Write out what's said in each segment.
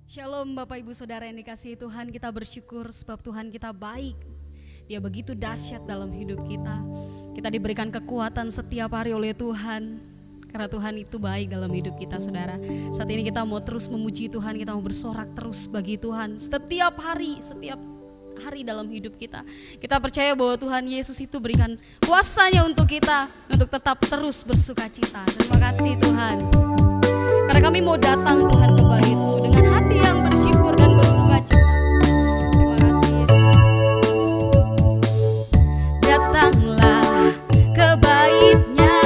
Shalom Bapak Ibu Saudara yang dikasihi Tuhan, kita bersyukur sebab Tuhan kita baik. Dia begitu dahsyat dalam hidup kita. Kita diberikan kekuatan setiap hari oleh Tuhan, karena Tuhan itu baik dalam hidup kita, saudara. Saat ini kita mau terus memuji Tuhan, kita mau bersorak terus bagi Tuhan setiap hari dalam hidup kita. Kita percaya bahwa Tuhan Yesus itu berikan kuasanya untuk kita, untuk tetap terus bersuka cita. Terima kasih Tuhan, karena kami mau datang Tuhan ke bait-Mu dengan hati yang bersyukur dan bersuka cita. Terima kasih Yesus. Datanglah ke bait-Nya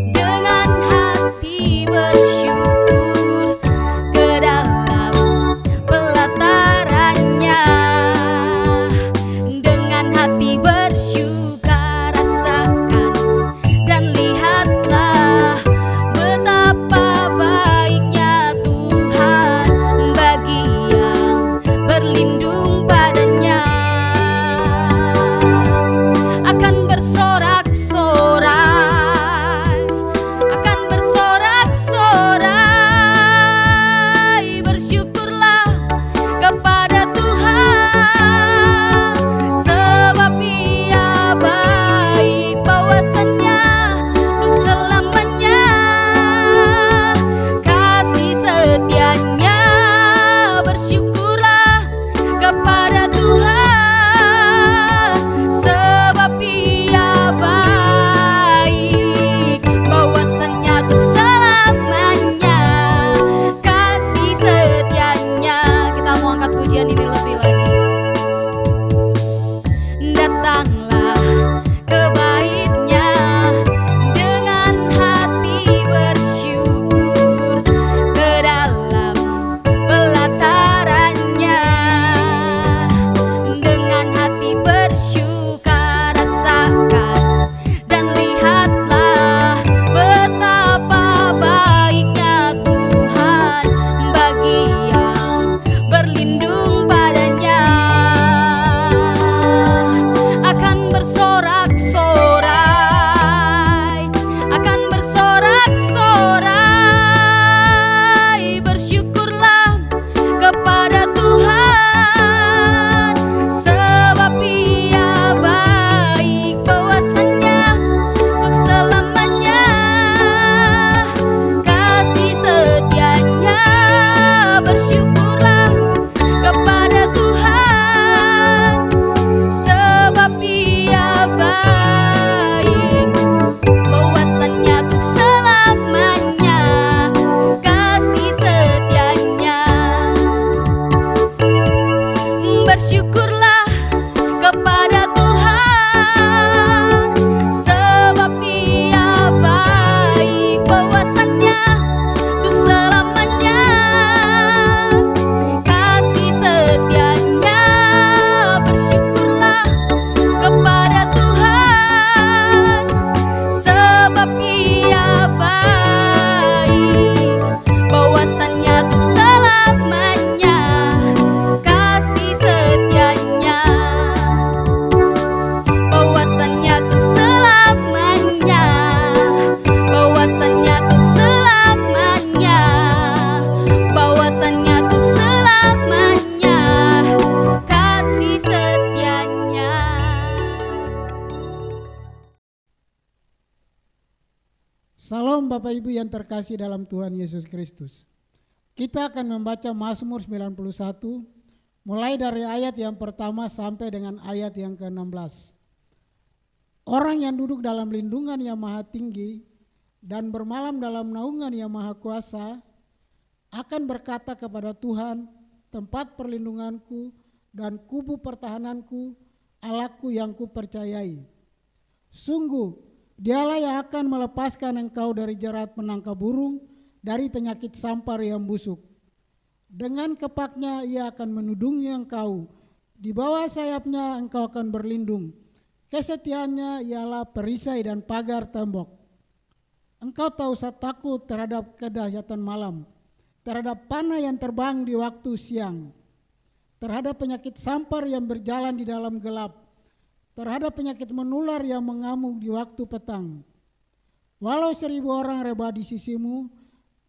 dengan hati bersyukur, ke dalam pelataran-Nya dengan hati bersyukur, rasakan dan lihatlah betapa baiknya Tuhan bagi yang berlindung padanya. Akan bersorak-sorai, akan bersorak-sorai, bersyukurlah kepada Tuhan, sebab Ia baik, bawasannya untuk selamanya, kasih setianya. Bersyukurlah kepada Tuhan, sebab Ia baik, bawasannya untuk selamanya, kasih setianya. Kita mau angkat pujian ini lebih lagi. Datanglah ke bait-Nya dengan hati bersyukur, ke dalam pelataran-Nya dengan hati bersyukur, rasakan dan lihatlah betapa baiknya Tuhan bagi yang berlindung padanya. Akan bersorak-sorai, akan bersorak-sorai, bersyukurlah kepada Tuhan, sebab Ia baik, bawasannya untuk selamanya, kasih setianya. Bersyukurlah kepada Tuhan, sebab Ia baik, bawasannya untuk selamanya, kasih setianya. Bersyukurlah kepada Tuhan, sebab Ia baik, bawasannya untuk selamanya, kasih setianya. Bersyukurlah kepada Tuhan, sebab Ia baik, bawasannya untuk selamanya, kasih setianya. Bawasannya untuk selamanya, bawasannya untuk selamanya, bawasannya untuk selamanya, kasih setianya. Salam Bapak Ibu yang terkasih dalam Tuhan Yesus Kristus. Kita akan membaca Mazmur 91 mulai dari ayat yang pertama sampai dengan ayat yang ke-16. Orang yang duduk dalam lindungan yang maha tinggi dan bermalam dalam naungan yang maha kuasa akan berkata kepada Tuhan, tempat perlindunganku dan kubu pertahananku, Allahku yang kupercayai. Sungguh Dialah yang akan melepaskan engkau dari jerat penangkap burung, dari penyakit sampar yang busuk. Dengan kepaknya Ia akan menudungi engkau, di bawah sayapnya engkau akan berlindung. Kesetiaannya ialah perisai dan pagar tembok. Engkau tak usah takut terhadap kedahsyatan malam, terhadap panah yang terbang di waktu siang, terhadap penyakit sampar yang berjalan di dalam gelap, terhadap penyakit menular yang mengamuk di waktu petang. Walau 1000 orang rebah di sisimu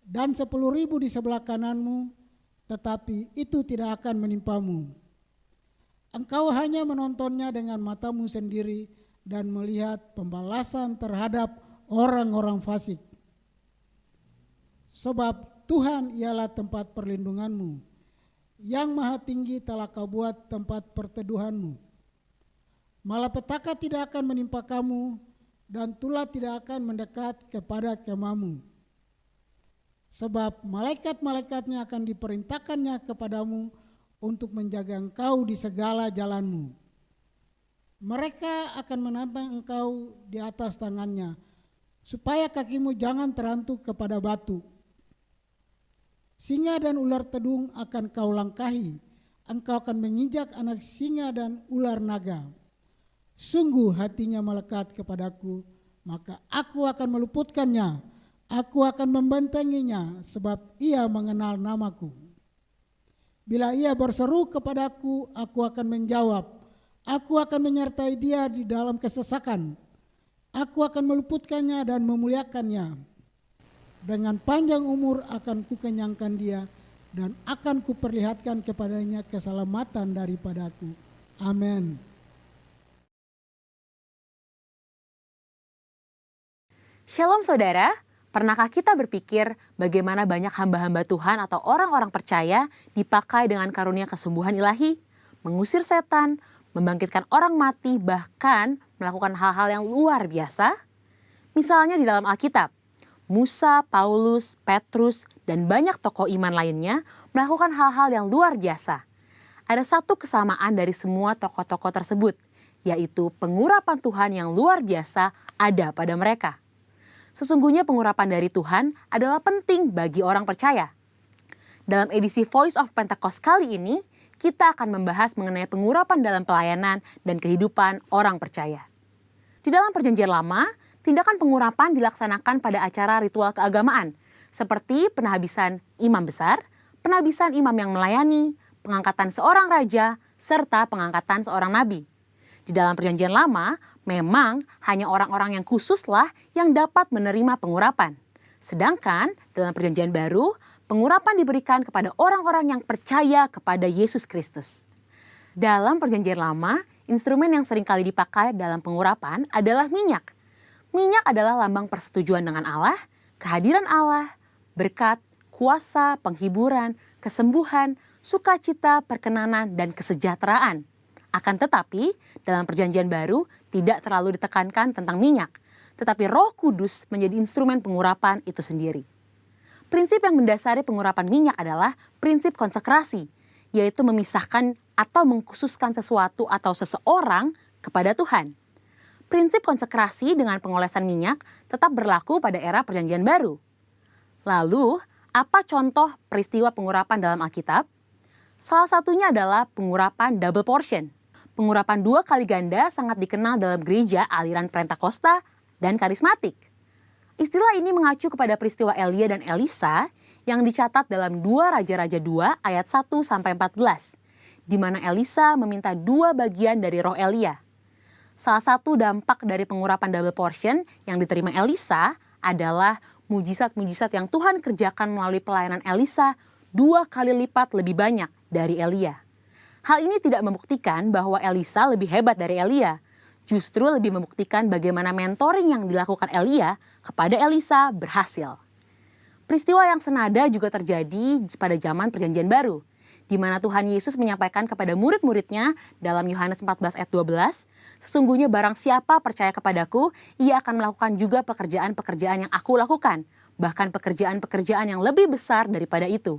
dan 10.000 di sebelah kananmu, tetapi itu tidak akan menimpamu. Engkau hanya menontonnya dengan matamu sendiri dan melihat pembalasan terhadap orang-orang fasik. Sebab Tuhan ialah tempat perlindunganmu, yang maha tinggi telah kau buat tempat perteduhanmu. Malapetaka tidak akan menimpa kamu, dan tulah tidak akan mendekat kepada kemahmu. Sebab malaikat-malaikatnya akan diperintahkannya kepadamu untuk menjaga engkau di segala jalanmu. Mereka akan menantang engkau di atas tangannya, supaya kakimu jangan terantuk kepada batu. Singa dan ular tedung akan kau langkahi, engkau akan menginjak anak singa dan ular naga. Sungguh hatinya melekat kepadaku, maka aku akan meluputkannya, aku akan membentenginya, sebab ia mengenal namaku. Bila ia berseru kepadaku, aku akan menjawab, aku akan menyertai dia di dalam kesesakan, aku akan meluputkannya dan memuliakannya. Dengan panjang umur akan kukenyangkan dia, dan akan kuperlihatkan kepadanya keselamatan daripadaku. Amin. Shalom saudara, pernahkah kita berpikir bagaimana banyak hamba-hamba Tuhan atau orang-orang percaya dipakai dengan karunia kesembuhan ilahi, mengusir setan, membangkitkan orang mati, bahkan melakukan hal-hal yang luar biasa? Misalnya di dalam Alkitab, Musa, Paulus, Petrus, dan banyak tokoh iman lainnya melakukan hal-hal yang luar biasa. Ada satu kesamaan dari semua tokoh-tokoh tersebut, yaitu pengurapan Tuhan yang luar biasa ada pada mereka. Sesungguhnya pengurapan dari Tuhan adalah penting bagi orang percaya. Dalam edisi Voice of Pentecost kali ini, kita akan membahas mengenai pengurapan dalam pelayanan dan kehidupan orang percaya. Di dalam Perjanjian Lama, tindakan pengurapan dilaksanakan pada acara ritual keagamaan, seperti penabisan imam besar, penabisan imam yang melayani, pengangkatan seorang raja, serta pengangkatan seorang nabi. Di dalam Perjanjian Lama, memang hanya orang-orang yang khususlah yang dapat menerima pengurapan. Sedangkan dalam Perjanjian Baru, pengurapan diberikan kepada orang-orang yang percaya kepada Yesus Kristus. Dalam Perjanjian Lama, instrumen yang seringkali dipakai dalam pengurapan adalah minyak. Minyak adalah lambang persetujuan dengan Allah, kehadiran Allah, berkat, kuasa, penghiburan, kesembuhan, sukacita, perkenanan, dan kesejahteraan. Akan tetapi, dalam Perjanjian Baru tidak terlalu ditekankan tentang minyak, tetapi Roh Kudus menjadi instrumen pengurapan itu sendiri. Prinsip yang mendasari pengurapan minyak adalah prinsip konsekrasi, yaitu memisahkan atau mengkhususkan sesuatu atau seseorang kepada Tuhan. Prinsip konsekrasi dengan pengolesan minyak tetap berlaku pada era Perjanjian Baru. Lalu, apa contoh peristiwa pengurapan dalam Alkitab? Salah satunya adalah pengurapan double portion. Pengurapan 2 kali ganda sangat dikenal dalam gereja aliran Pentakosta dan karismatik. Istilah ini mengacu kepada peristiwa Elia dan Elisa yang dicatat dalam 2 Raja-Raja 2 ayat 1-14, di mana Elisa meminta 2 bagian dari roh Elia. Salah satu dampak dari pengurapan double portion yang diterima Elisa adalah mujizat-mujizat yang Tuhan kerjakan melalui pelayanan Elisa 2 kali lipat lebih banyak dari Elia. Hal ini tidak membuktikan bahwa Elisa lebih hebat dari Elia, justru lebih membuktikan bagaimana mentoring yang dilakukan Elia kepada Elisa berhasil. Peristiwa yang senada juga terjadi pada zaman Perjanjian Baru, di mana Tuhan Yesus menyampaikan kepada murid-muridnya dalam Yohanes 14 ayat 12, sesungguhnya barang siapa percaya kepadaku, ia akan melakukan juga pekerjaan-pekerjaan yang aku lakukan, bahkan pekerjaan-pekerjaan yang lebih besar daripada itu.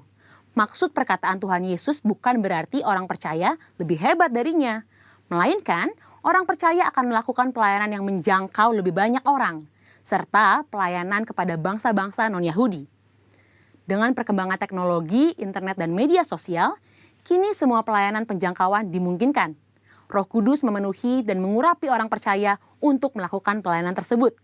Maksud perkataan Tuhan Yesus bukan berarti orang percaya lebih hebat darinya, melainkan orang percaya akan melakukan pelayanan yang menjangkau lebih banyak orang, serta pelayanan kepada bangsa-bangsa non-Yahudi. Dengan perkembangan teknologi, internet, dan media sosial, kini semua pelayanan penjangkauan dimungkinkan. Roh Kudus memenuhi dan mengurapi orang percaya untuk melakukan pelayanan tersebut.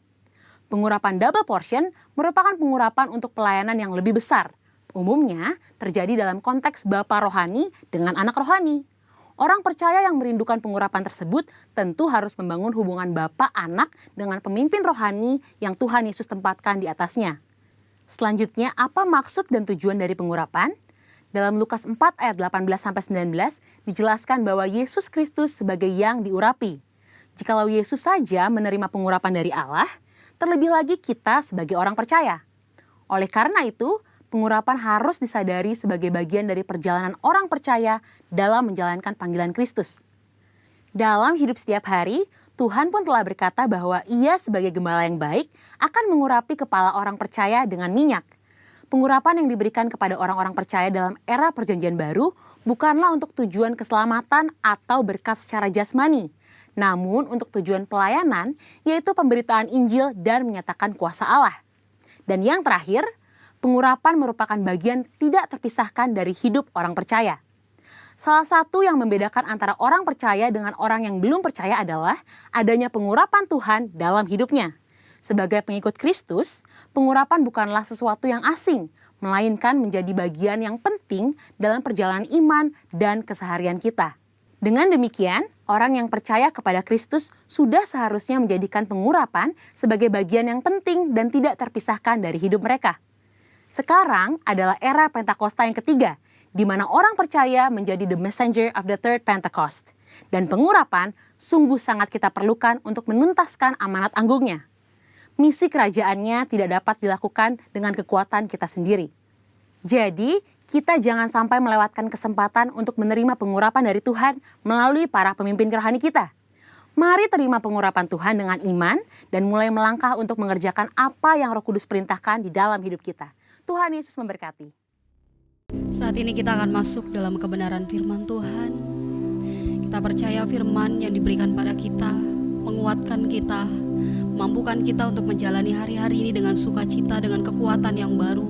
Pengurapan double portion merupakan pengurapan untuk pelayanan yang lebih besar. Umumnya terjadi dalam konteks bapa rohani dengan anak rohani. Orang percaya yang merindukan pengurapan tersebut tentu harus membangun hubungan bapa anak dengan pemimpin rohani yang Tuhan Yesus tempatkan di atasnya. Selanjutnya, apa maksud dan tujuan dari pengurapan? Dalam Lukas 4 ayat 18-19 dijelaskan bahwa Yesus Kristus sebagai yang diurapi. Jikalau Yesus saja menerima pengurapan dari Allah, terlebih lagi kita sebagai orang percaya. Oleh karena itu, pengurapan harus disadari sebagai bagian dari perjalanan orang percaya dalam menjalankan panggilan Kristus. Dalam hidup setiap hari, Tuhan pun telah berkata bahwa Ia sebagai gembala yang baik akan mengurapi kepala orang percaya dengan minyak. Pengurapan yang diberikan kepada orang-orang percaya dalam era perjanjian baru bukanlah untuk tujuan keselamatan atau berkat secara jasmani, namun untuk tujuan pelayanan, yaitu pemberitaan Injil dan menyatakan kuasa Allah. Dan yang terakhir, pengurapan merupakan bagian tidak terpisahkan dari hidup orang percaya. Salah satu yang membedakan antara orang percaya dengan orang yang belum percaya adalah adanya pengurapan Tuhan dalam hidupnya. Sebagai pengikut Kristus, pengurapan bukanlah sesuatu yang asing, melainkan menjadi bagian yang penting dalam perjalanan iman dan keseharian kita. Dengan demikian, orang yang percaya kepada Kristus sudah seharusnya menjadikan pengurapan sebagai bagian yang penting dan tidak terpisahkan dari hidup mereka. Sekarang adalah era Pentakosta yang ketiga, di mana orang percaya menjadi the messenger of the third Pentecost. Dan pengurapan sungguh sangat kita perlukan untuk menuntaskan amanat anggungnya. Misi kerajaannya tidak dapat dilakukan dengan kekuatan kita sendiri. Jadi, kita jangan sampai melewatkan kesempatan untuk menerima pengurapan dari Tuhan melalui para pemimpin rohani kita. Mari terima pengurapan Tuhan dengan iman dan mulai melangkah untuk mengerjakan apa yang Roh Kudus perintahkan di dalam hidup kita. Tuhan Yesus memberkati. Saat ini kita akan masuk dalam kebenaran firman Tuhan. Kita percaya firman yang diberikan pada kita menguatkan kita, mampukan kita untuk menjalani hari-hari ini dengan sukacita, dengan kekuatan yang baru.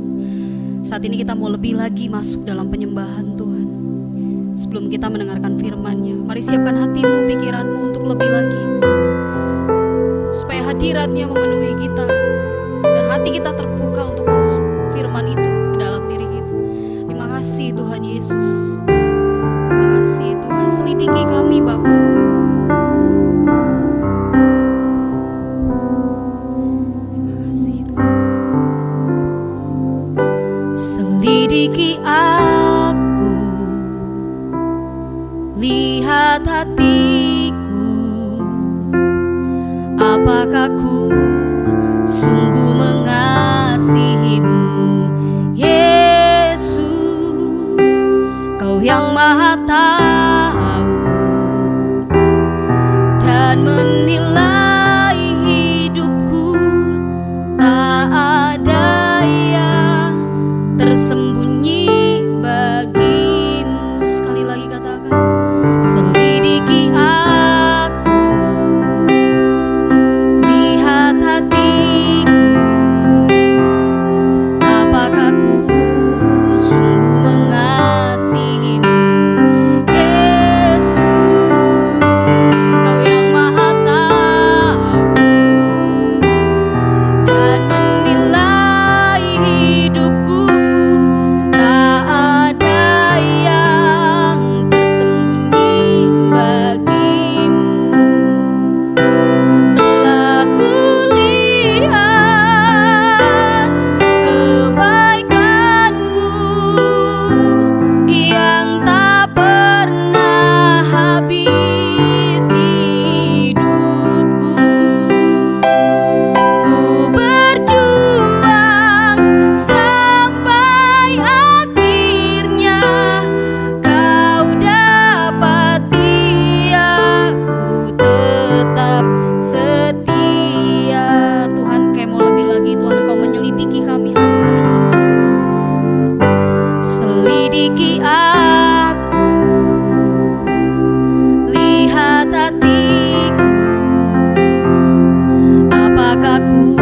Saat ini kita mau lebih lagi masuk dalam penyembahan Tuhan. Sebelum kita mendengarkan firman-Nya, mari siapkan hatimu, pikiranmu untuk lebih lagi, supaya hadirat-Nya memenuhi kita dan hati kita terbuka untuk masuk firman itu ke dalam diri kita. Terima kasih Tuhan Yesus. Terima kasih Tuhan, selidiki kami Bapa. Selidiki aku, lihat hatiku, apakah ku sungguh mengasihimu, Yesus, Kau yang Maha Tahu dan menilai hidupku, tak ada yang tersembunyi bagimu. Sekali lagi katakan, selidiki aku, lihat hatiku, apakah ku sungguh mengasihimu, Yesus, Kau yang Maha Tahu dan menilai hidupku, tak ada yang tersembunyi bagimu. Telah kulihat kebaikan-Mu yang tak pernah habis di hidupku. Ku berjuang sampai akhirnya Kau dapati aku tetap setia. Tuhan, kayak mau lebih lagi Tuhan, Kau menyelidiki kami hari-hari ini. Selidiki aku, lihat hatiku, apakah ku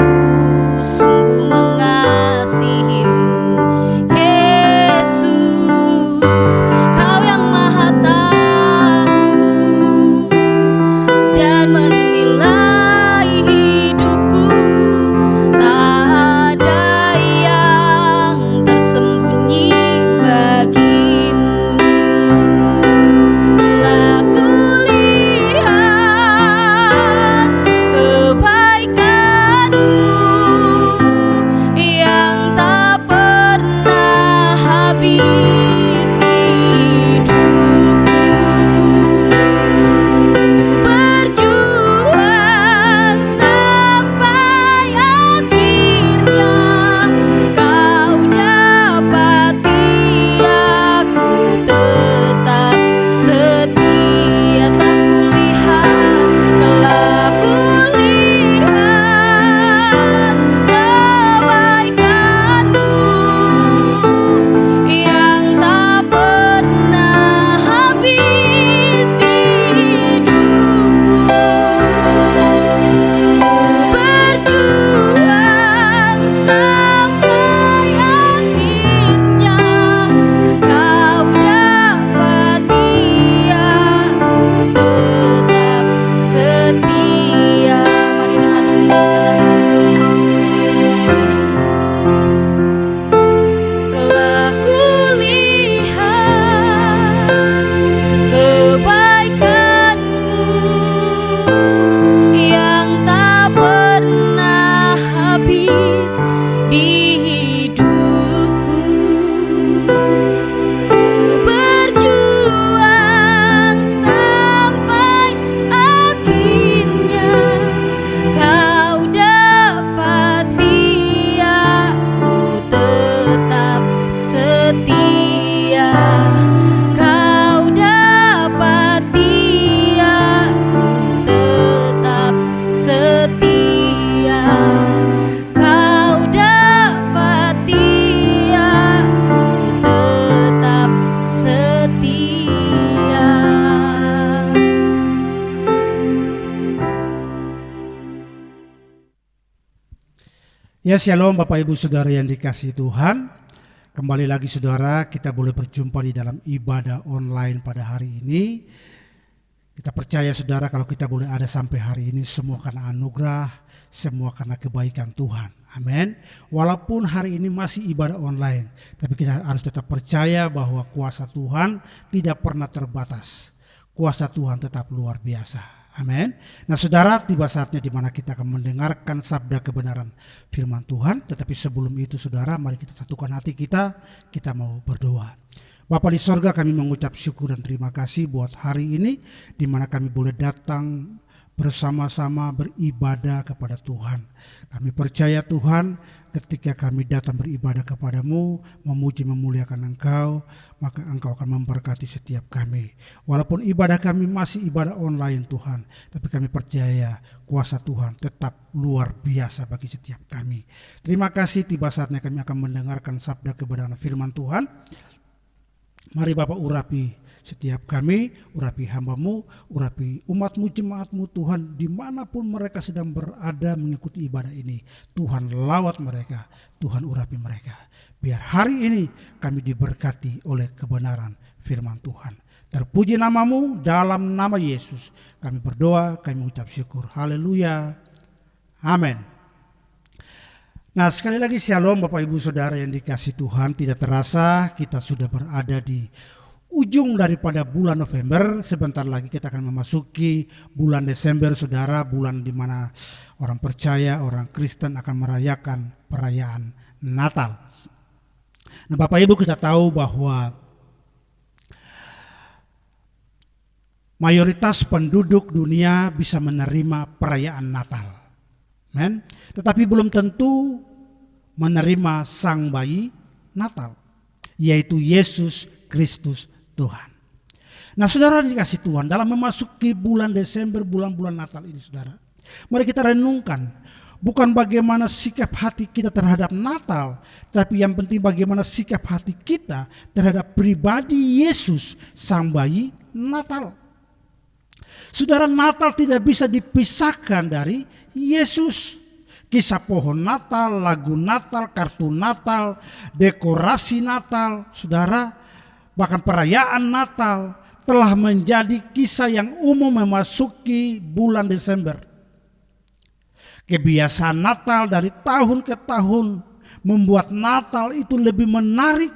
sungguh mengasihimu, Yesus, Kau yang Maha Tahu dan menilai hidupku, tak ada yang tersembunyi bagimu. Telah kulihat kebaikan-Mu yang tak pernah habis setia, Kau dapati aku tetap setia, Kau dapati aku tetap setia. Ya, shalom Bapak Ibu Saudara yang dikasihi Tuhan. Kembali lagi saudara, kita boleh berjumpa di dalam ibadah online pada hari ini. Kita percaya saudara kalau kita boleh ada sampai hari ini semua karena anugerah, semua karena kebaikan Tuhan. Amin. Walaupun hari ini masih ibadah online, tapi kita harus tetap percaya bahwa kuasa Tuhan tidak pernah terbatas. Kuasa Tuhan tetap luar biasa. Amin. Nah saudara, tiba saatnya di mana kita akan mendengarkan sabda kebenaran firman Tuhan. Tetapi sebelum itu saudara, mari kita satukan hati kita mau berdoa. Bapa di sorga, kami mengucap syukur dan terima kasih buat hari ini, di mana kami boleh datang bersama-sama beribadah kepada Tuhan. Kami percaya Tuhan, ketika kami datang beribadah kepadamu, memuji memuliakan Engkau, maka Engkau akan memberkati setiap kami. Walaupun ibadah kami masih ibadah online Tuhan, tapi kami percaya kuasa Tuhan tetap luar biasa bagi setiap kami. Terima kasih, tiba saatnya kami akan mendengarkan sabda kebenaran firman Tuhan. Mari Bapak urapi setiap kami, urapi hamba-Mu, urapi umat-Mu, jemaat-Mu Tuhan, dimanapun mereka sedang berada mengikuti ibadah ini. Tuhan lawat mereka, Tuhan urapi mereka. Biar hari ini kami diberkati oleh kebenaran firman Tuhan. Terpuji nama-Mu, dalam nama Yesus kami berdoa, kami mengucap syukur. Haleluya. Amin. Nah sekali lagi shalom Bapak Ibu Saudara yang dikasihi Tuhan. Tidak terasa kita sudah berada di ujung daripada bulan November. Sebentar lagi kita akan memasuki bulan Desember saudara, bulan di mana orang percaya, orang Kristen akan merayakan perayaan Natal. Nah Bapak Ibu, kita tahu bahwa mayoritas penduduk dunia bisa menerima perayaan Natal. Men? Tetapi belum tentu menerima sang bayi Natal, yaitu Yesus Kristus Tuhan. Nah saudara dikasih Tuhan, dalam memasuki bulan Desember, bulan-bulan Natal ini saudara, mari kita renungkan bukan bagaimana sikap hati kita terhadap Natal, tapi yang penting bagaimana sikap hati kita terhadap pribadi Yesus sang bayi Natal. Saudara, Natal tidak bisa dipisahkan dari Yesus. Kisah pohon Natal, lagu Natal, kartu Natal, dekorasi Natal, saudara, bahkan perayaan Natal telah menjadi kisah yang umum memasuki bulan Desember. Kebiasaan Natal dari tahun ke tahun membuat Natal itu lebih menarik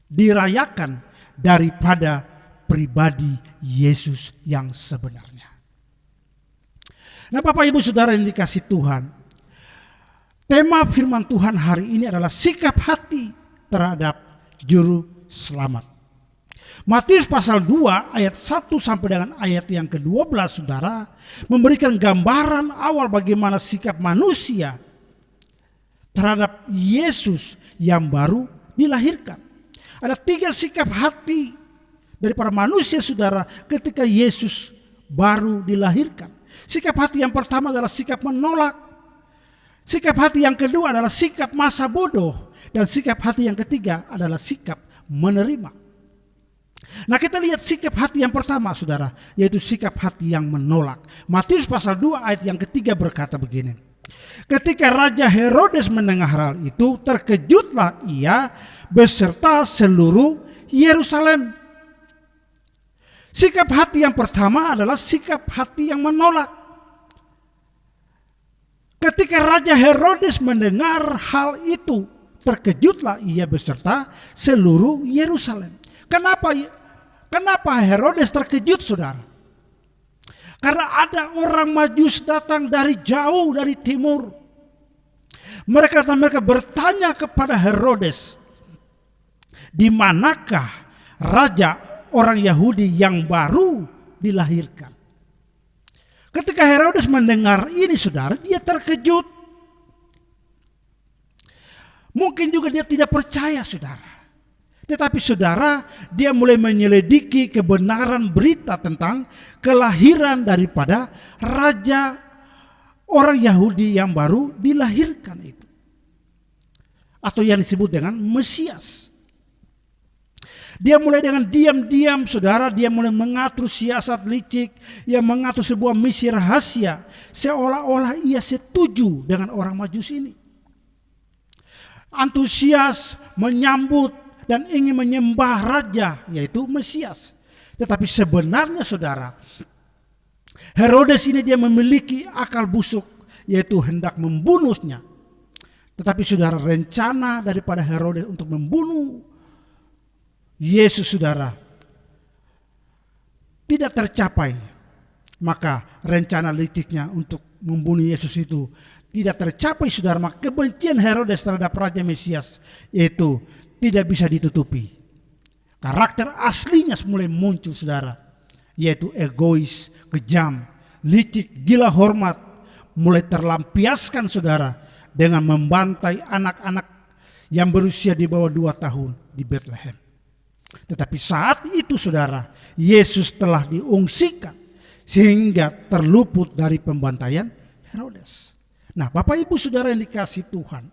dirayakan daripada pribadi Yesus yang sebenarnya. Nah Bapak Ibu Saudara yang dikasihi Tuhan, tema firman Tuhan hari ini adalah sikap hati terhadap juru selamat. Matius pasal 2 ayat 1 sampai dengan ayat yang ke-12 saudara, memberikan gambaran awal bagaimana sikap manusia terhadap Yesus yang baru dilahirkan. Ada 3 sikap hati daripada manusia saudara ketika Yesus baru dilahirkan. Sikap hati yang pertama adalah sikap menolak. Sikap hati yang kedua adalah sikap masa bodoh. Dan sikap hati yang ketiga adalah sikap menerima. Nah kita lihat sikap hati yang pertama saudara, yaitu sikap hati yang menolak. Matius pasal 2 ayat yang ketiga berkata begini. Ketika Raja Herodes mendengar hal itu, terkejutlah ia beserta seluruh Yerusalem. Sikap hati yang pertama adalah sikap hati yang menolak. Ketika Raja Herodes mendengar hal itu, terkejutlah ia beserta seluruh Yerusalem. Kenapa Herodes terkejut saudara? Karena ada orang Majus datang dari jauh dari timur. Mereka bertanya kepada Herodes, di manakah raja orang Yahudi yang baru dilahirkan? Ketika Herodes mendengar ini saudara, dia terkejut. Mungkin juga dia tidak percaya, saudara. Tetapi saudara, dia mulai menyelidiki kebenaran berita tentang kelahiran daripada raja orang Yahudi yang baru dilahirkan itu. Atau yang disebut dengan Mesias. Dia mulai dengan diam-diam, saudara, dia mulai mengatur siasat licik, yang mengatur sebuah misi rahasia, seolah-olah ia setuju dengan orang Majus ini. Antusias menyambut dan ingin menyembah raja, yaitu Mesias. Tetapi sebenarnya, saudara, Herodes ini dia memiliki akal busuk, yaitu hendak membunuhnya. Tetapi saudara, rencana daripada Herodes untuk membunuh Yesus, saudara, tidak tercapai. Maka rencana liciknya untuk membunuh Yesus itu tidak tercapai, saudara. Maka kebencian Herodes terhadap Raja Mesias itu tidak bisa ditutupi. Karakter aslinya mulai muncul, saudara, yaitu egois, kejam, licik, gila hormat, mulai terlampiaskan, saudara, dengan membantai anak-anak yang berusia di bawah 2 tahun di Bethlehem. Tetapi saat itu, saudara, Yesus telah diungsikan sehingga terluput dari pembantaian Herodes. Nah, Bapak Ibu Saudara yang dikasihi Tuhan,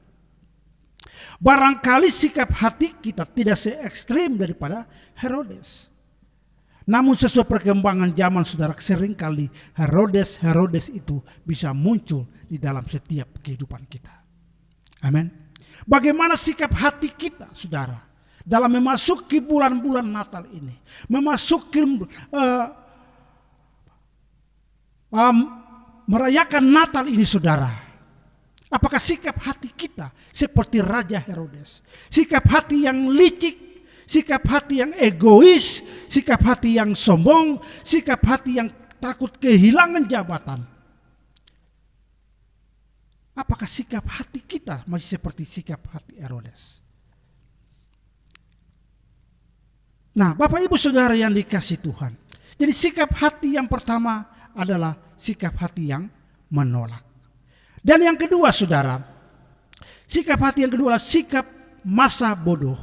barangkali sikap hati kita tidak se-ekstrim daripada Herodes. Namun sesuai perkembangan zaman, saudara, seringkali Herodes itu bisa muncul di dalam setiap kehidupan kita. Amin. Bagaimana sikap hati kita, saudara, dalam memasuki bulan-bulan Natal ini, memasuki merayakan Natal ini, saudara. Apakah sikap hati kita seperti Raja Herodes? Sikap hati yang licik, sikap hati yang egois, sikap hati yang sombong, sikap hati yang takut kehilangan jabatan. Apakah sikap hati kita masih seperti sikap hati Herodes? Nah, Bapak Ibu Saudara yang dikasihi Tuhan, jadi sikap hati yang pertama adalah sikap hati yang menolak. Dan yang kedua, saudara, sikap hati yang kedua adalah sikap masa bodoh.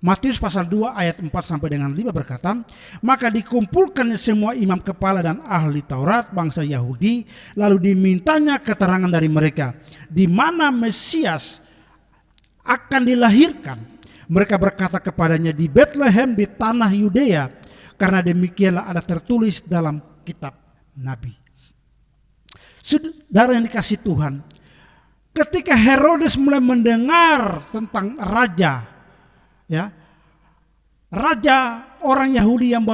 Matius pasal 2 ayat 4 sampai dengan 5 berkata, maka dikumpulkan semua imam kepala dan ahli Taurat bangsa Yahudi, lalu dimintanya keterangan dari mereka, di mana Mesias akan dilahirkan. Mereka berkata kepadanya, di Bethlehem di tanah Yudea, karena demikianlah ada tertulis dalam kitab Nabi. Saudara yang dikasihi Tuhan, ketika Herodes mulai mendengar tentang raja, ya, raja orang Yahudi yang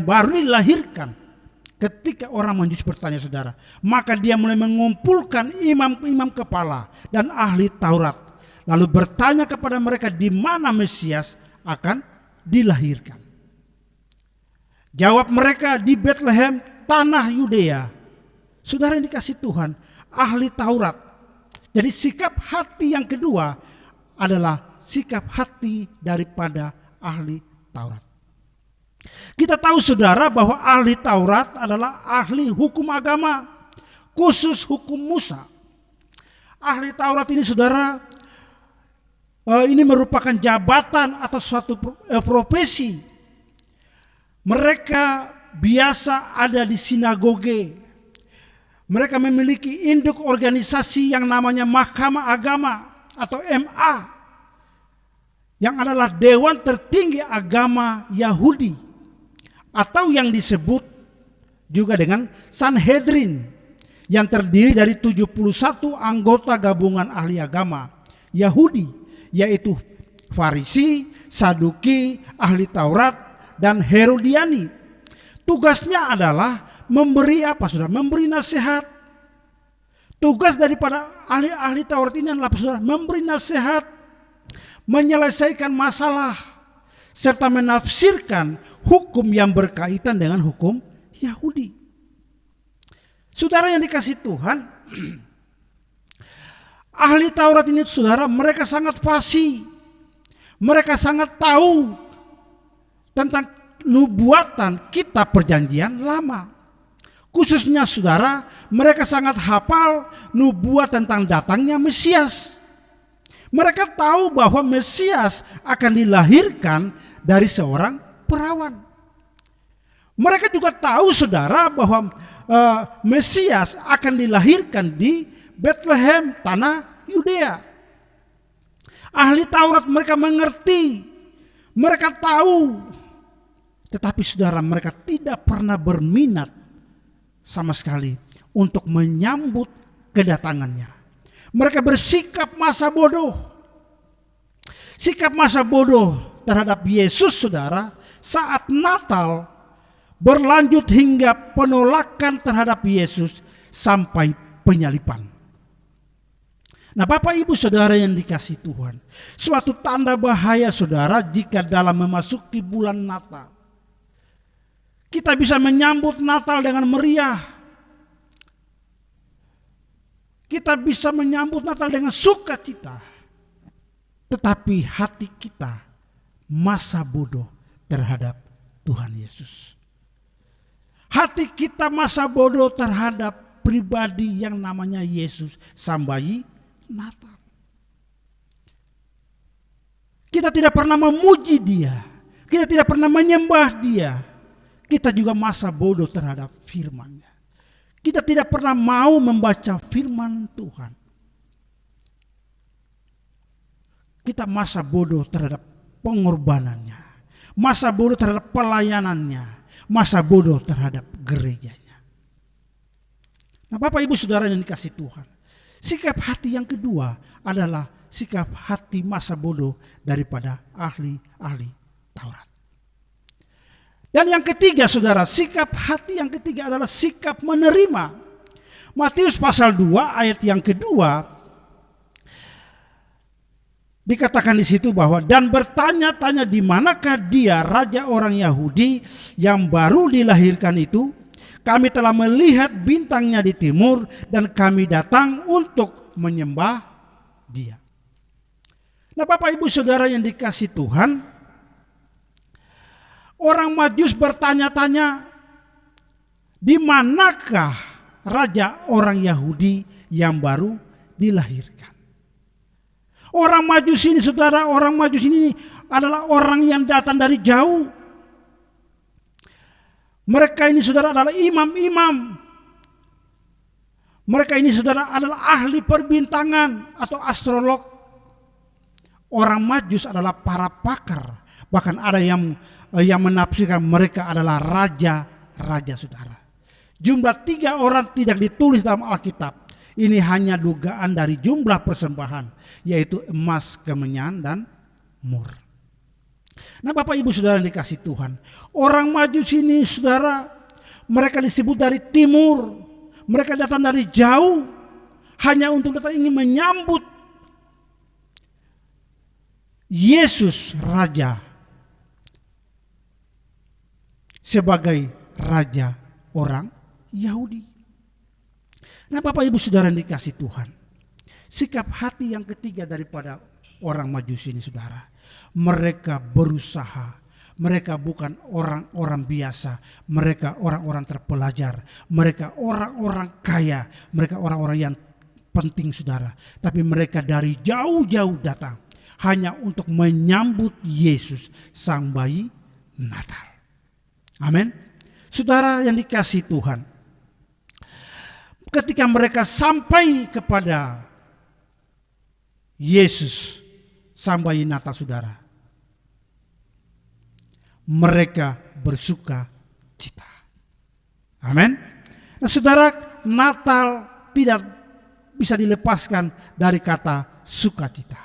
baru dilahirkan, ketika orang Majus bertanya, saudara, maka dia mulai mengumpulkan imam-imam kepala dan ahli Taurat, lalu bertanya kepada mereka di mana Mesias akan dilahirkan. Jawab mereka, di Bethlehem, tanah Yudea. Saudara yang dikasihi Tuhan, ahli Taurat. Jadi sikap hati yang kedua adalah sikap hati daripada ahli Taurat. Kita tahu, saudara, bahwa ahli Taurat adalah ahli hukum agama, khusus hukum Musa. Ahli Taurat ini, saudara, ini merupakan jabatan atau suatu profesi. Mereka biasa ada di sinagoge. Mereka memiliki induk organisasi yang namanya Mahkamah Agama atau MA, yang adalah dewan tertinggi agama Yahudi, atau yang disebut juga dengan Sanhedrin, yang terdiri dari 71 anggota gabungan ahli agama Yahudi, yaitu Farisi, Saduki, ahli Taurat, dan Herodiani. Tugasnya adalah memberi apa, saudara? Memberi nasihat. Tugas daripada ahli-ahli Taurat ini adalah, saudara, memberi nasihat, menyelesaikan masalah, serta menafsirkan hukum yang berkaitan dengan hukum Yahudi. Saudara yang dikasihi Tuhan, ahli Taurat ini, saudara, mereka sangat fasih. Mereka sangat tahu tentang nubuatan kitab perjanjian lama. Khususnya, saudara, mereka sangat hafal nubuat tentang datangnya Mesias. Mereka tahu bahwa Mesias akan dilahirkan dari seorang perawan. Mereka juga tahu saudara bahwa Mesias akan dilahirkan di Bethlehem, tanah Yudea. Ahli Taurat mereka mengerti, mereka tahu. Tetapi saudara, mereka tidak pernah berminat sama sekali untuk menyambut kedatangannya. Mereka bersikap masa bodoh. Sikap masa bodoh terhadap Yesus saudara saat Natal berlanjut hingga penolakan terhadap Yesus sampai penyaliban. Nah Bapak Ibu Saudara yang dikasihi Tuhan, suatu tanda bahaya saudara jika dalam memasuki bulan Natal kita bisa menyambut Natal dengan meriah. Kita bisa menyambut Natal dengan sukacita. Tetapi hati kita masa bodoh terhadap Tuhan Yesus. Hati kita masa bodoh terhadap pribadi yang namanya Yesus sang bayi Natal. Kita tidak pernah memuji dia. Kita tidak pernah menyembah dia. Kita juga masa bodoh terhadap firman-Nya. Kita tidak pernah mau membaca firman Tuhan. Kita masa bodoh terhadap pengorbanannya. Masa bodoh terhadap pelayanannya. Masa bodoh terhadap gerejanya. Nah Bapak Ibu Saudara yang dikasihi Tuhan. Sikap hati yang kedua adalah sikap hati masa bodoh daripada ahli-ahli Taurat. Dan yang ketiga saudara, sikap hati yang ketiga adalah sikap menerima. Matius pasal 2 ayat yang kedua dikatakan di situ bahwa dan bertanya-tanya di manakah dia raja orang Yahudi yang baru dilahirkan itu. Kami telah melihat bintangnya di timur dan kami datang untuk menyembah dia. Nah Bapak Ibu Saudara yang dikasihi Tuhan, orang Majus bertanya-tanya di manakah raja orang Yahudi yang baru dilahirkan. Orang Majus ini saudara, orang Majus ini adalah orang yang datang dari jauh. Mereka ini saudara adalah imam-imam. Mereka ini saudara adalah ahli perbintangan atau astrolog. Orang Majus adalah para pakar. Bahkan ada yang menafsirkan mereka adalah raja-raja saudara. Jumlah 3 orang tidak ditulis dalam Alkitab. Ini hanya dugaan dari jumlah persembahan. Yaitu emas, kemenyan, dan mur. Nah Bapak Ibu Saudara yang dikasihi Tuhan. Orang Majus ini saudara, mereka disebut dari timur. Mereka datang dari jauh. Hanya untuk datang ingin menyambut Yesus Raja. Sebagai Raja orang Yahudi. Nah Bapak Ibu Saudara yang dikasihi Tuhan. Sikap hati yang ketiga daripada orang Majus ini saudara. Mereka berusaha. Mereka bukan orang-orang biasa. Mereka orang-orang terpelajar. Mereka orang-orang kaya. Mereka orang-orang yang penting saudara. Tapi mereka dari jauh-jauh datang. Hanya untuk menyambut Yesus sang bayi Natal. Amin. Saudara yang dikasihi Tuhan. Ketika mereka sampai kepada Yesus sang bayi Natal saudara. Mereka bersuka cita. Amin. Nah saudara, Natal tidak bisa dilepaskan dari kata sukacita.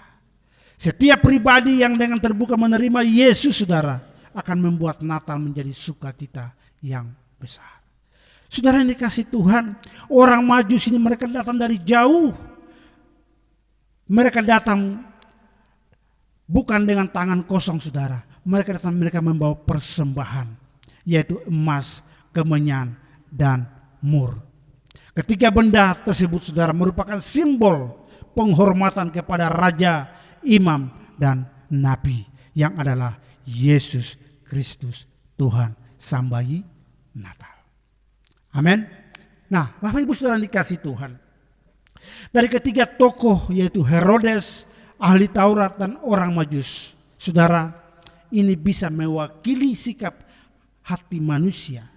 Setiap pribadi yang dengan terbuka menerima Yesus saudara akan membuat Natal menjadi sukacita yang besar. Saudara yang dikasihi Tuhan, orang Majus ini mereka datang dari jauh. Mereka datang bukan dengan tangan kosong saudara. Mereka datang, mereka membawa persembahan, yaitu emas, kemenyan, dan mur. Ketiga benda tersebut saudara merupakan simbol penghormatan kepada raja, imam, dan nabi yang adalah Yesus Kristus Tuhan sang bayi Natal. Amin. Nah Bapak Ibu Saudara dikasihi Tuhan. Dari ketiga tokoh yaitu Herodes, ahli Taurat dan orang Majus. Saudara, ini bisa mewakili sikap hati manusia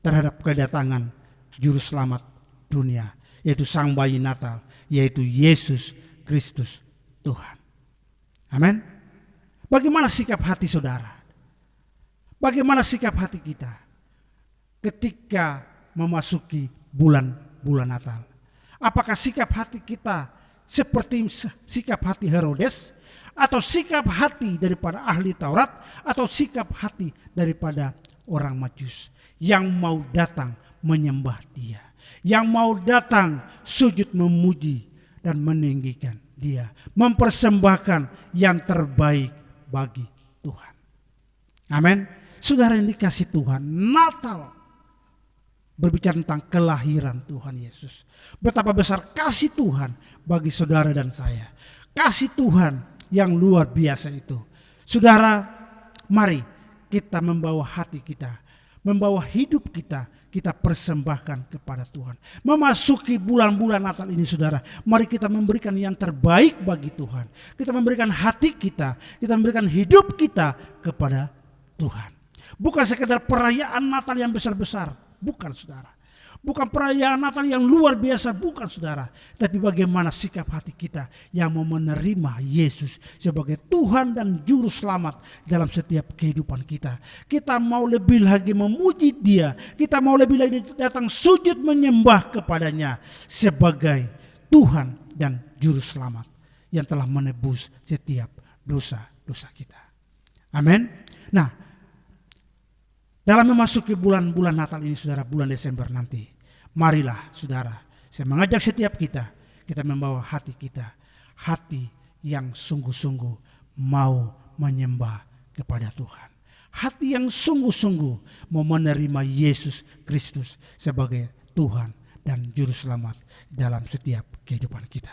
terhadap kedatangan juru selamat dunia, yaitu sang bayi Natal, yaitu Yesus Kristus Tuhan. Amin. Bagaimana sikap hati saudara? Bagaimana sikap hati kita ketika memasuki bulan Natal? Apakah sikap hati kita seperti sikap hati Herodes, atau sikap hati daripada ahli Taurat, atau sikap hati daripada orang Majus yang mau datang menyembah Dia, yang mau datang sujud memuji dan meninggikan Dia, mempersembahkan yang terbaik bagi Tuhan. Amin. Saudara yang dikasih Tuhan, Natal berbicara tentang kelahiran Tuhan Yesus. Betapa besar kasih Tuhan bagi saudara dan saya. Kasih Tuhan yang luar biasa itu. Saudara, mari kita membawa hati kita, membawa hidup kita, kita persembahkan kepada Tuhan. Memasuki bulan-bulan Natal ini saudara, mari kita memberikan yang terbaik bagi Tuhan. Kita memberikan hati kita memberikan hidup kita kepada Tuhan. Bukan sekedar perayaan Natal yang besar-besar, bukan saudara. Bukan perayaan Natal yang luar biasa, bukan saudara. Tapi bagaimana sikap hati kita yang mau menerima Yesus sebagai Tuhan dan Juru Selamat dalam setiap kehidupan kita. Kita mau lebih lagi memuji Dia. Kita mau lebih lagi datang sujud menyembah kepadanya sebagai Tuhan dan Juru Selamat yang telah menebus setiap dosa-dosa kita. Amin. Nah, dalam memasuki bulan-bulan Natal ini saudara, bulan Desember nanti, marilah saudara, saya mengajak setiap kita membawa hati kita, hati yang sungguh-sungguh mau menyembah kepada Tuhan. Hati yang sungguh-sungguh mau menerima Yesus Kristus sebagai Tuhan dan Juru Selamat dalam setiap kehidupan kita.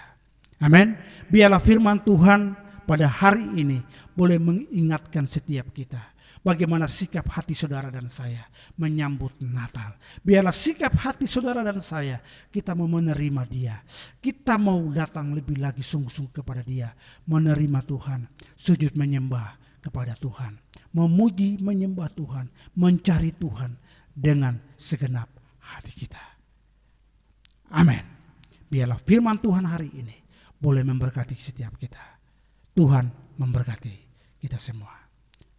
Amin. Biarlah firman Tuhan pada hari ini boleh mengingatkan setiap kita. Bagaimana sikap hati saudara dan saya menyambut Natal. Biarlah sikap hati saudara dan saya, kita mau menerima Dia. Kita mau datang lebih lagi sungguh-sungguh kepada Dia. Menerima Tuhan, sujud menyembah kepada Tuhan. Memuji menyembah Tuhan, mencari Tuhan dengan segenap hati kita. Amin. Biarlah firman Tuhan hari ini boleh memberkati setiap kita. Tuhan memberkati kita semua.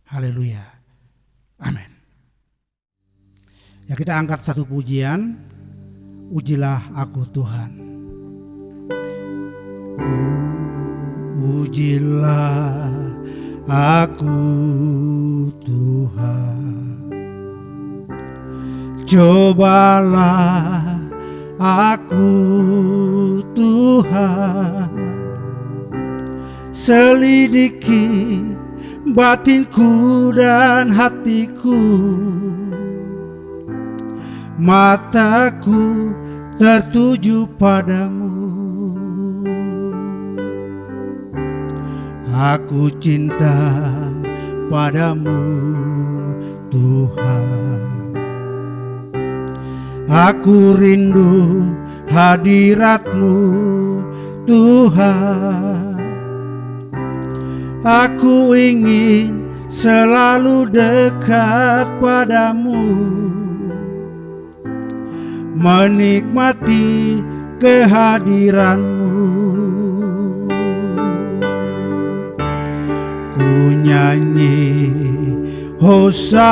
Haleluya. Amin. Ya, kita angkat satu pujian. Ujilah aku Tuhan. Ujilah aku Tuhan. Cobalah aku Tuhan. Selidiki batinku dan hatiku, mataku tertuju padamu. Aku cinta padamu Tuhan. Aku rindu hadirat-Mu Tuhan. Aku ingin selalu dekat padamu, menikmati kehadiran-Mu. Ku nyanyi Hosana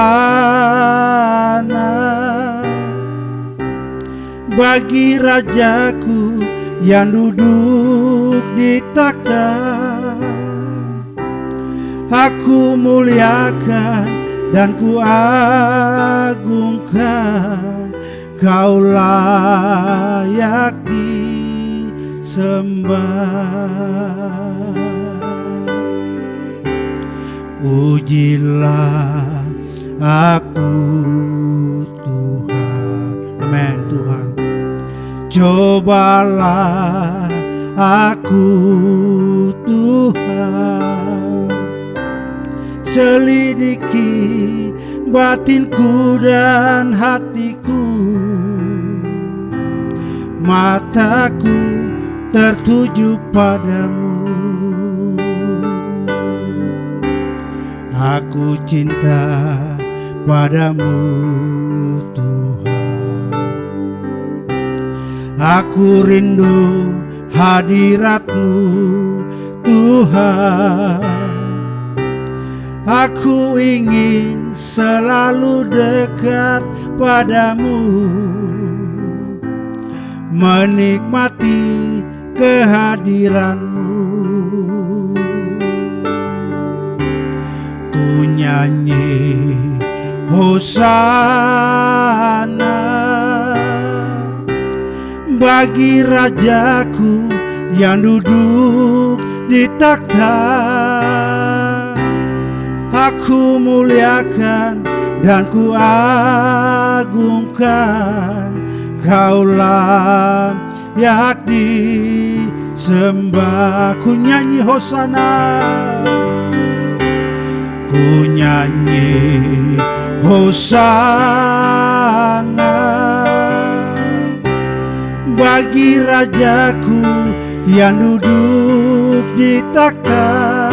bagi Rajaku yang duduk di takhta. Aku muliakan dan ku agungkan, Kau layak disembah. Ujilah aku Tuhan. Amin Tuhan. Cobalah aku Tuhan. Selidiki batinku dan hatiku, mataku tertuju padamu. Aku cinta padamu Tuhan. Aku rindu hadirat-Mu Tuhan. Aku ingin selalu dekat padamu, menikmati kehadiran-Mu. Ku nyanyi Hosana bagi Rajaku yang duduk di takhta. Aku muliakan dan ku agungkan, Kaulah yang disembah. Ku nyanyi Hosana, ku nyanyi Hosana bagi Rajaku yang duduk di takhta.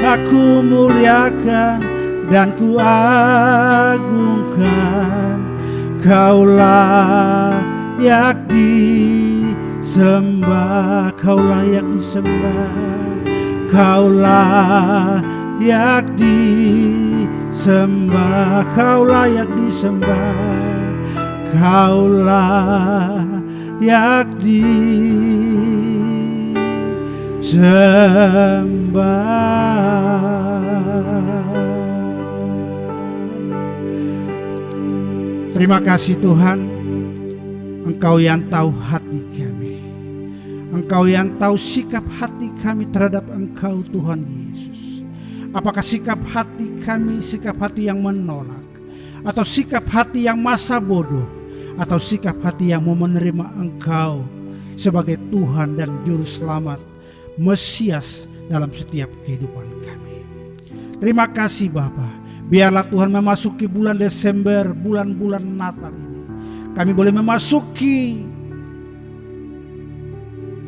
Aku muliakan dan ku agungkan, Kaulah yang disembah. Kaulah yang disembah, Kaulah yang disembah, Kaulah yang disembah, Kaulah yang disembah. Terima kasih Tuhan, Engkau yang tahu hati kami, Engkau yang tahu sikap hati kami terhadap Engkau Tuhan Yesus. Apakah sikap hati kami sikap hati yang menolak, atau sikap hati yang masa bodoh, atau sikap hati yang mau menerima Engkau sebagai Tuhan dan Juru Selamat Mesias dalam setiap kehidupan kami. Terima kasih Bapa. Biarlah Tuhan memasuki bulan Desember, bulan-bulan Natal ini, kami boleh memasuki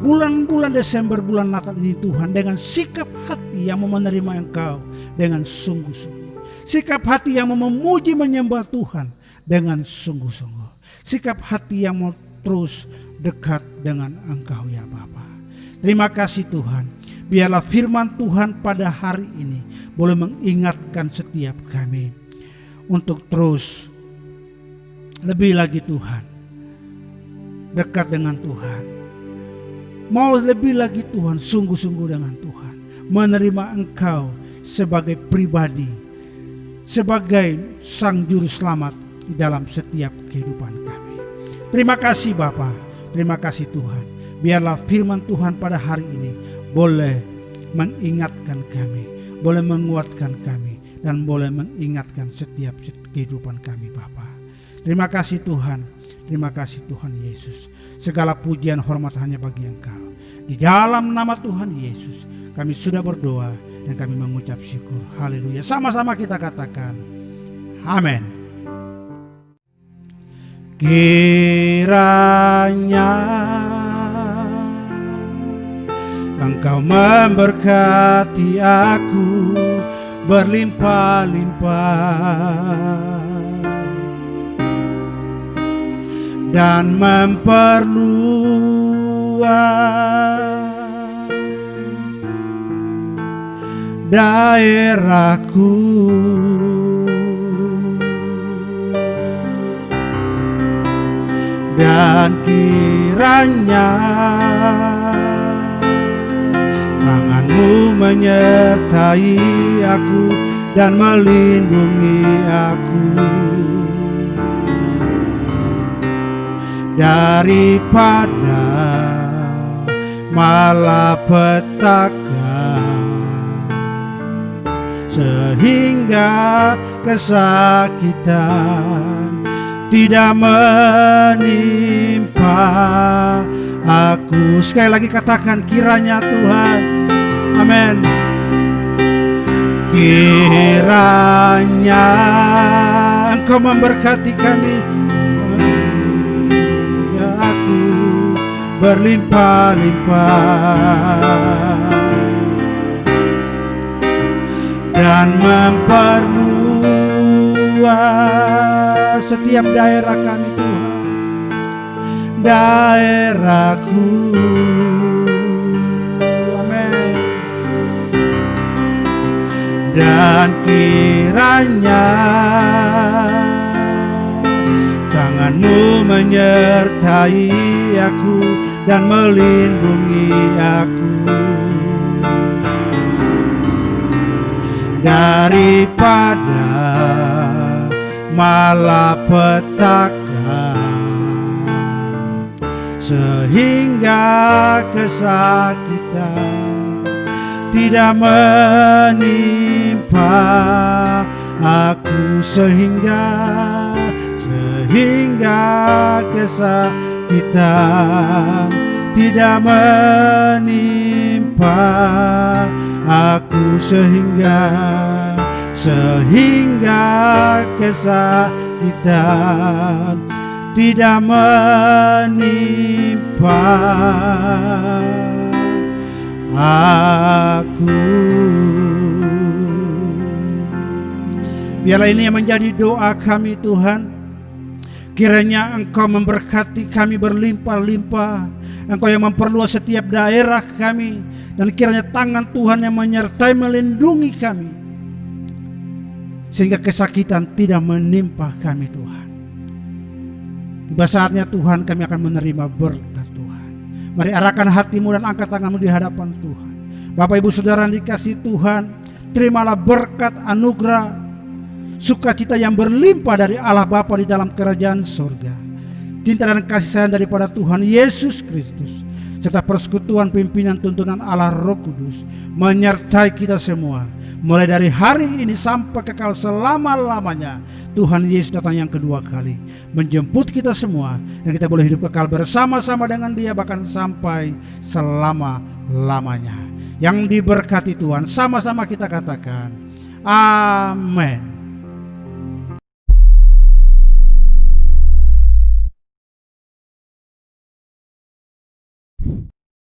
bulan-bulan Desember, bulan Natal ini Tuhan, dengan sikap hati yang mau menerima Engkau dengan sungguh-sungguh. Sikap hati yang mau memuji menyembah Tuhan dengan sungguh-sungguh. Sikap hati yang mau terus dekat dengan Engkau ya Bapa. Terima kasih Tuhan. Biarlah firman Tuhan pada hari ini boleh mengingatkan setiap kami untuk terus lebih lagi Tuhan dekat dengan Tuhan. Mau lebih lagi Tuhan, sungguh-sungguh dengan Tuhan, menerima Engkau sebagai pribadi, sebagai Sang Juru Selamat di dalam setiap kehidupan kami. Terima kasih Bapa, terima kasih Tuhan. Biarlah firman Tuhan pada hari ini boleh mengingatkan kami, boleh menguatkan kami, dan boleh mengingatkan setiap kehidupan kami Bapa. Terima kasih Tuhan, terima kasih Tuhan Yesus. Segala pujian hormat hanya bagi Engkau. Di dalam nama Tuhan Yesus kami sudah berdoa dan kami mengucap syukur. Haleluya. Sama-sama kita katakan amin. Kiranya Engkau memberkati aku berlimpah-limpah dan memperluas daerahku, dan kiranya tangan-Mu menyertai aku dan melindungi aku daripada malapetaka, sehingga kesakitan tidak menimpa aku. Sekali lagi katakan kiranya Tuhan. Amin. Kiranya Engkau memberkati kami, ya aku berlimpah-limpah dan memperluas setiap daerah kami Tuhan, daerahku. Amin. Dan kiranya tangan-Mu menyertai aku dan melindungi aku daripada malapetaka, sehingga kesakitan tidak menimpa aku, sehingga kesakitan tidak menimpa aku, sehingga kesakitan tidak menimpa aku. Biarlah ini yang menjadi doa kami Tuhan. Kiranya Engkau memberkati kami berlimpah-limpah, Engkau yang memperluas setiap daerah kami, dan kiranya tangan Tuhan yang menyertai melindungi kami, sehingga kesakitan tidak menimpa kami Tuhan. Tiba saatnya Tuhan kami akan menerima berkat Tuhan. Mari arahkan hatimu dan angkat tanganmu di hadapan Tuhan. Bapak Ibu Saudara yang dikasihi Tuhan, terimalah berkat anugerah sukacita yang berlimpah dari Allah Bapa di dalam kerajaan surga, cinta dan kasih sayang daripada Tuhan Yesus Kristus, serta persekutuan pimpinan tuntunan Allah Roh Kudus menyertai kita semua, mulai dari hari ini sampai kekal selama-lamanya. Tuhan Yesus datang yang kedua kali menjemput kita semua, dan kita boleh hidup kekal bersama-sama dengan Dia bahkan sampai selama-lamanya. Yang diberkati Tuhan, sama-sama kita katakan amin.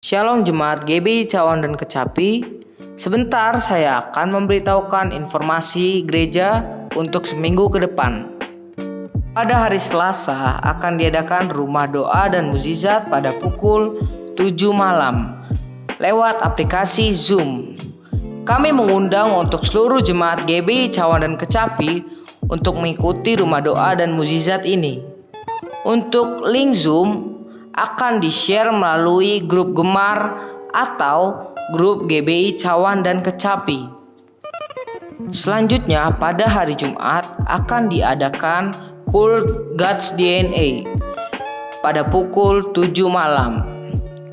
Shalom Jemaat GBI Cawan dan Kecapi. Sebentar saya akan memberitahukan informasi gereja untuk seminggu ke depan. Pada hari Selasa akan diadakan rumah doa dan mukjizat pada pukul 7 malam lewat aplikasi Zoom. Kami mengundang untuk seluruh jemaat GBI Cawan dan Kecapi untuk mengikuti rumah doa dan mukjizat ini. Untuk link Zoom akan di-share melalui grup Gemar atau grup GBI Cawan dan Kecapi. Selanjutnya pada hari Jumat akan diadakan Cult God's DNA pada pukul 7 malam.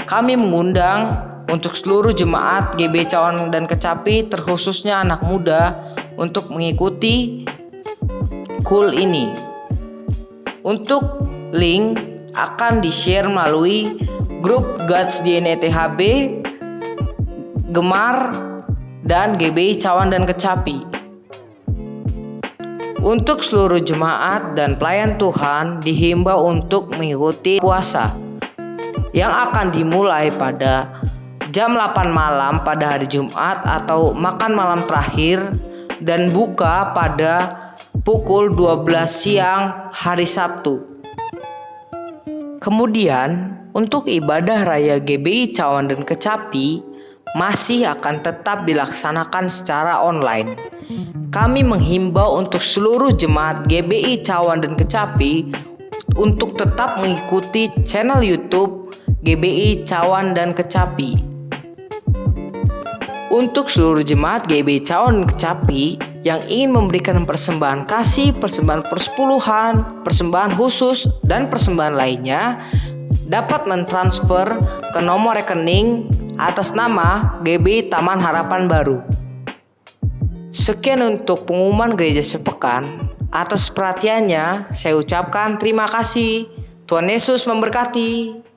Kami mengundang untuk seluruh jemaat GBI Cawan dan Kecapi, terkhususnya anak muda, untuk mengikuti Cult ini. Untuk link akan di-share melalui grup God's DNA THB, Gemar, dan GBI Cawan dan Kecapi. Untuk seluruh jemaat dan pelayan Tuhan dihimbau untuk mengikuti puasa yang akan dimulai pada jam 8 malam pada hari Jumat atau makan malam terakhir, dan buka pada pukul 12 siang hari Sabtu. Kemudian untuk ibadah raya GBI Cawan dan Kecapi masih akan tetap dilaksanakan secara online. Kami menghimbau untuk seluruh jemaat GBI Cawan dan Kecapi untuk tetap mengikuti channel YouTube GBI Cawan dan Kecapi. Untuk seluruh jemaat GBI Cawan dan Kecapi yang ingin memberikan persembahan kasih, persembahan persepuluhan, persembahan khusus, dan persembahan lainnya, dapat mentransfer ke nomor rekening atas nama GBI Taman Harapan Baru. Sekian untuk pengumuman gereja sepekan. Atas perhatiannya saya ucapkan terima kasih. Tuhan Yesus memberkati.